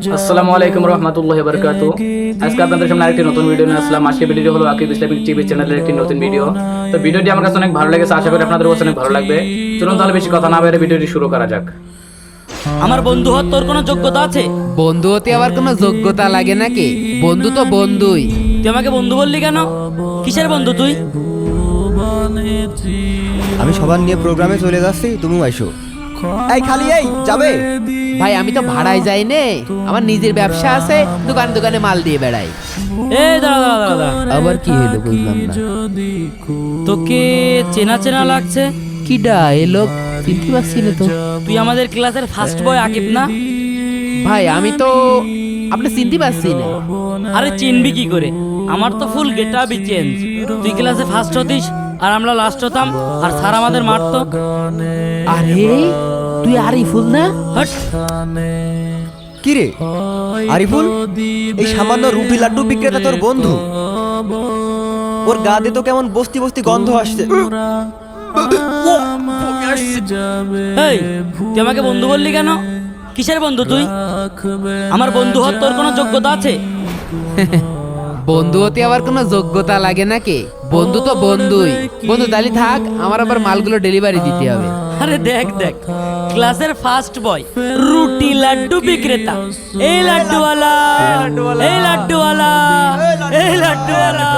আসসালামু আলাইকুম রহমতুল্লাহি ওয়া বারাকাতুহু। আজকে আপনাদের সামনে আরেকটি নতুন ভিডিও নিয়ে আসলাম। আজকে ভিডিওটি হলো আকিব ইসলামিক টিভি চ্যানেলের একটি নতুন ভিডিও। তো ভিডিওটি আমার কাছে অনেক ভালো লেগেছে, আশা করি আপনাদের কাছে অনেক ভালো লাগবে। চলুন তাহলে বেশি কথা না বলে ভিডিওটি শুরু করা যাক। আমার বন্ধু হওয়ার তোর কোনো যোগ্যতা আছে? বন্ধু হতে আবার কোনো যোগ্যতা লাগে নাকি? বন্ধু তো বন্ধুই। তুই আমাকে বন্ধু বললি কেন? কিসের বন্ধু তুই? আমি সবার নিয়ে প্রোগ্রামে চলে যাচ্ছি, তুমিও আইসো। এই খালি এই যাবে? ভাই আমি তো ভাড়ায় যাই নে, আমার নিজের ব্যবসা আছে, দোকানে দোকানে মাল দিয়ে বেড়াই। এই দাঁড়া দাঁড়া দাঁড়া দাঁড়া। আবার কি হলো বুঝলাম না। তোকে চেনা চেনা লাগছে। কিডা এ লোক? চিনতে পারছি না তো। তুই আমাদের ক্লাসের ফার্স্ট বয় আকিব না? ভাই আমি তো আপনি চিনতে পারছি না। আরে চিনবি কি করে? আমার তো ফুল গেটআপই চেঞ্জ। তুই ক্লাসে ফার্স্ট হতিস আর আমরা লাস্ট হতাম, আর স্যার আমাদের মারতো। আরে তুই আরিফুল না? হট। কি রে আরিফুল, এই সামান্য রুটি লাড্ডু বিক্রেতা তোর বন্ধু? ওর গা দিয়ে তো কেমন বস্তি বস্তি গন্ধ আসছে। এই তুই আমাকে বন্ধু বললি কেন? কিসের বন্ধু তুই? আমার বন্ধু হওয়ার তোর কোনো যোগ্যতা আছে? বন্ধু হতে আবার কোনো যোগ্যতা লাগে নাকি? বন্ধু তো বন্ধুই। বন্ধু তাহলে থাক, আমার আবার মালগুলো ডেলিভারি দিতে হবে। আরে দেখ দেখ, ক্লাসের ফার্স্ট বয় রুটি লাড্ডু বিক্রেতা। এই লাড্ডুওয়ালা, এই লাড্ডুওয়ালা, এই লাড্ডুওয়ালা।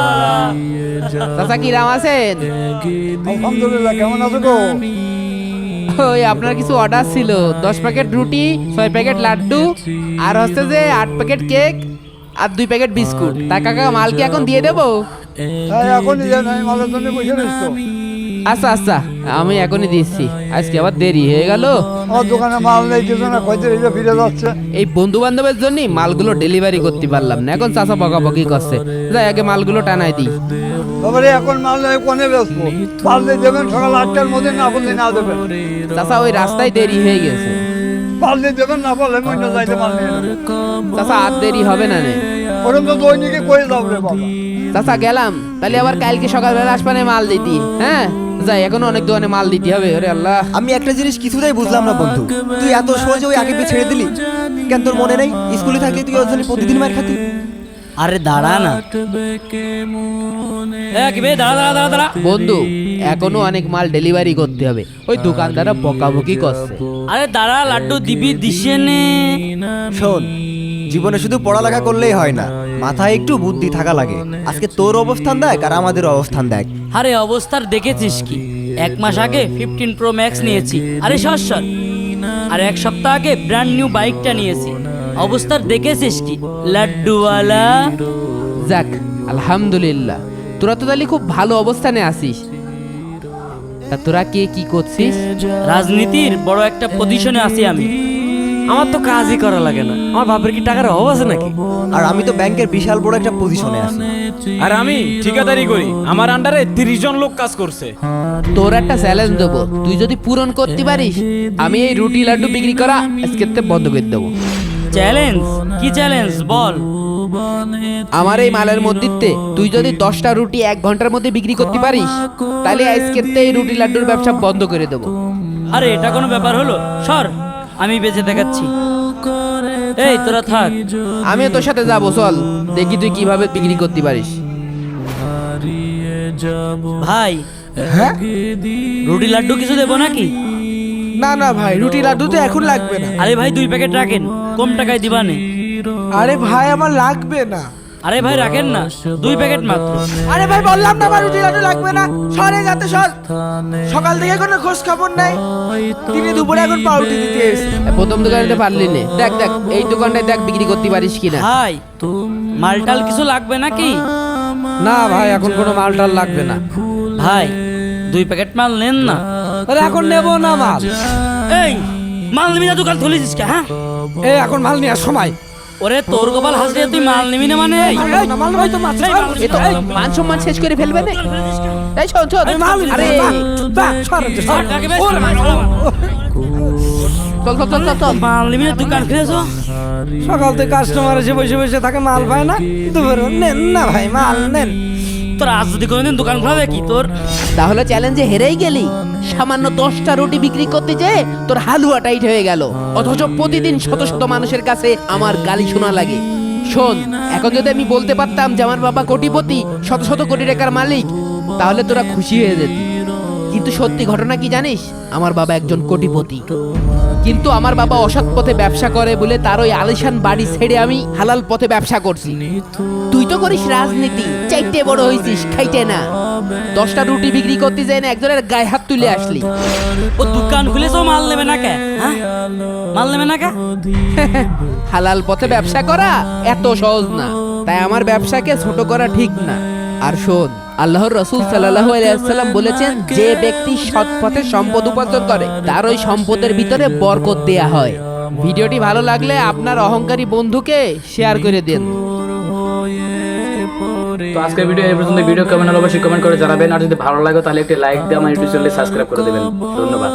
চাচা কি রাম আছেন? আলহামদুলিল্লাহ, কেমন আছো গো? ওই আপনার কিছু অর্ডার ছিল, 10 প্যাকেট রুটি, 6 প্যাকেট লাড্ডু, আর হচ্ছে যে 8 প্যাকেট কেক আর 2 প্যাকেট বিস্কুট। তা কাকা মাল কি এখন দিয়ে দেবো? হ্যাঁ, এখনই দেন, আমি মালের জন্য বসে রয়েছি তো। আচ্ছা আচ্ছা, আমি এখনই দিচ্ছি। আজকে আবার দেরি হয়ে গেল। আমার দোকানে মাল নেই, কিছু না, কয়তে রেখে ফিরে যাচ্ছে। এই বন্ধু বান্ধবের জন্য মালগুলো ডেলিভারি করতে পারলাম না, এখন চাচা বকাবকি করছে। যাই আগে মালগুলো টানাই দিই। তারপরে এখন মাল নেই, কোনে বেচবো? মাল দিয়ে দেবেন সকাল 8টার মধ্যে, না বললে না দেবেন। চাচা ওই রাস্তায় দেরি হয়ে গেছে। মাল দিয়ে দেবেন, না বললে আমি অন্য যাইতে মাল নিয়ে নেবো। চাচা আর দেরি হবে না নে। ওরকম তো দৈনিকে করে যাও রে বাবা। চাচা গেলাম, তাহলে আবার কালকে সকালবেলা আসবানে মাল দিতি। হ্যাঁ যাই, এখন অনেক দোকানে মাল দিতে হবে। ওরে আল্লাহ, আমি একটা জিনিস কিছুতেই বুঝলাম না বন্ধু, তুই এত সহজে ওই আকিবকে ছেড়ে দিলি কেন? তোর মনে নেই স্কুলে থাকলে তুই ওর জন্য প্রতিদিন মার খাতি? আরে দাঁড়া না, আকিব এই দাঁড়া দাঁড়া দাঁড়া দাঁড়া। বন্ধু এখনো অনেক মাল ডেলিভারি করতে হবে, ওই দোকানদাররা বকাবকি করছে। আরে দাঁড়া, লাড্ডু দিবি দিশে নে। শোন, জীবনে শুধু পড়ালেখা করলেই হয় না, মাথায় একটু বুদ্ধি থাকা লাগে। আজকে তোর অবস্থান দেখ আর আমাদের অবস্থান দেখ। আরে অবস্থার দেখেছিস কি? 1 মাস আগে 15 প্রো ম্যাক্স নিয়েছি। আরে সর সর। আর 1 সপ্তাহ আগে ব্র্যান্ড নিউ বাইকটা নিয়েছি। অবস্থার দেখেছিস কি লাড্ডুওয়ালা? যাক আলহামদুলিল্লাহ, তোরা তো তাহলে খুব ভালো অবস্থানে আছিস। তা তোরা কে কি করছিস? রাজনীতির বড় একটা পজিশনে আছি আমি। আমার তো কাজই করা লাগে না। আমার বাপের কি টাকার অভাব আছে নাকি? আর আমি তো ব্যাংকের বিশাল বড় একটা পজিশনে আছি। আর আমি ঠিকাদারি করি, আমার আন্ডারে 30 জন লোক কাজ করছে। তোর একটা চ্যালেঞ্জ দেবো, তুই যদি পূরণ করতে পারিস আমি এই রুটি লাড্ডু বিক্রি করা আজকে বন্ধ করে দেবো। চ্যালেঞ্জ? কি চ্যালেঞ্জ বল? আমার এই মালের মধ্যে তুই যদি 10টা রুটি 1 ঘন্টার মধ্যে বিক্রি করতে পারিস, তাহলে আজকে এই রুটি লাড্ডুর ব্যবসা বন্ধ করে দেবো। আরে এটা কোনো ব্যাপার হলো? সর, আমি বেঁচে দেখাচ্ছি। এই তোরা থাক, আমিও তোর সাথে যাবো, চল দেখি তুই কিভাবে বিক্রি করতে পারিস। ভাই হ্যাঁ, রুটি লাড্ডু কিছু দেবো নাকি? না না ভাই, রুটি লাড্ডু তো এখন লাগবে না। আরে ভাই 2 প্যাকেট রাখেন, কম টাকায় দিবানে। আরে ভাই আমার লাগবে না। আরে ভাই রাখেন না, 2 প্যাকেট মাত্র। আরে ভাই বললাম না আমার রুটি লাড্ডু লাগবে না। সরে যাতে সর, সকাল থেকে কোনো খোঁজ খবর নাই। তিনি দুপুরে এখন পাউরুটি দিতে এসেছে। প্রথম দোকানে পারলি না, দেখ দেখ এই দোকানটায় দেখ বিক্রি করতে পারিস কিনা। ভাই মালটাল কিছু লাগবে নাকি? না ভাই, এখন কোনো মালটাল লাগবে না। ভাই 2 প্যাকেট মাল নেন না। আরে এখন নেবো না মাল। এই মাল নিবি না, দোকান খুলেছিস কে? হ্যাঁ, এই এখন মাল নেওয়ার সময়। ওরে তোর কপাল হাসলে তুই মাল নিবি না মানে? এই, মাল ভাই তো মাছ। এ তো মান সম্মান শেষ করে ফেলবে না। এই শোন শোন, আরে সর, কাকে বেশ? চল চল চল চল চল। মাল নিবি না, দোকান খুলেছো? সকাল থেকে কাস্টমার এসে বসে বসে থাকে, মাল পায় না। দুপুরে নেন না ভাই, মাল নেন। তোর আজ যদি কোনোদিন দোকান খোলা দেখি তোর তাহলে চ্যালেঞ্জে হেরেই গেলি। সামান্য 10টা রুটি বিক্রি করতে যেয়ে তোর হালুয়া টাইট হয়ে গেল, অথচ প্রতিদিন শত শত মানুষের কাছে আমার গালি শোনা লাগে। শোন, এখন যদি আমি বলতে পারতাম যে আমার বাবা কোটিপতি, শত শত কোটি টাকার মালিক, তাহলে তোরা খুশি হয়ে যেতি। কিন্তু সত্যি ঘটনা কি জানিস, আমার বাবা একজন কোটিপতি, কিন্তু আমার বাবা অসৎ পথে ব্যবসা করে বলে তার ওই আলিশান বাড়ি ছেড়ে আমি হালাল পথে ব্যবসা করছি। তুই তো করিস রাজনীতি, চাইতে বড় হয়েছিস, খাইতে না। 10টা রুটি বিক্রি করতে যাই না একজনের গায়ে হাত তুলে আসলি। ও দোকান খুলেছে, ও মাল নেবে না কে? হ্যাঁ, মাল নেবে না কে? হালাল পথে ব্যবসা করা এত সহজ না, তাই আমার ব্যবসাকে ছোট করা ঠিক না। আর শোন, আল্লাহর রাসূল সাল্লাল্লাহু আলাইহি ওয়াসাল্লাম বলেছেন, যে ব্যক্তি সৎ পথে সম্পদ উপার্জন করে তার ওই সম্পদের ভিতরে বরকত দেয়া হয়। ভিডিওটি ভালো লাগলে আপনার অহংকারী বন্ধুকে শেয়ার করে দিন। তো আজকের ভিডিও এই পর্যন্ত। ভিডিও কেমন হলো অবশ্যই কমেন্ট করে জানাবেন, আর যদি ভালো লাগে তাহলে একটি লাইক দিয়ে আমার ইউটিউব চ্যানেলে সাবস্ক্রাইব করে দেবেন। ধন্যবাদ।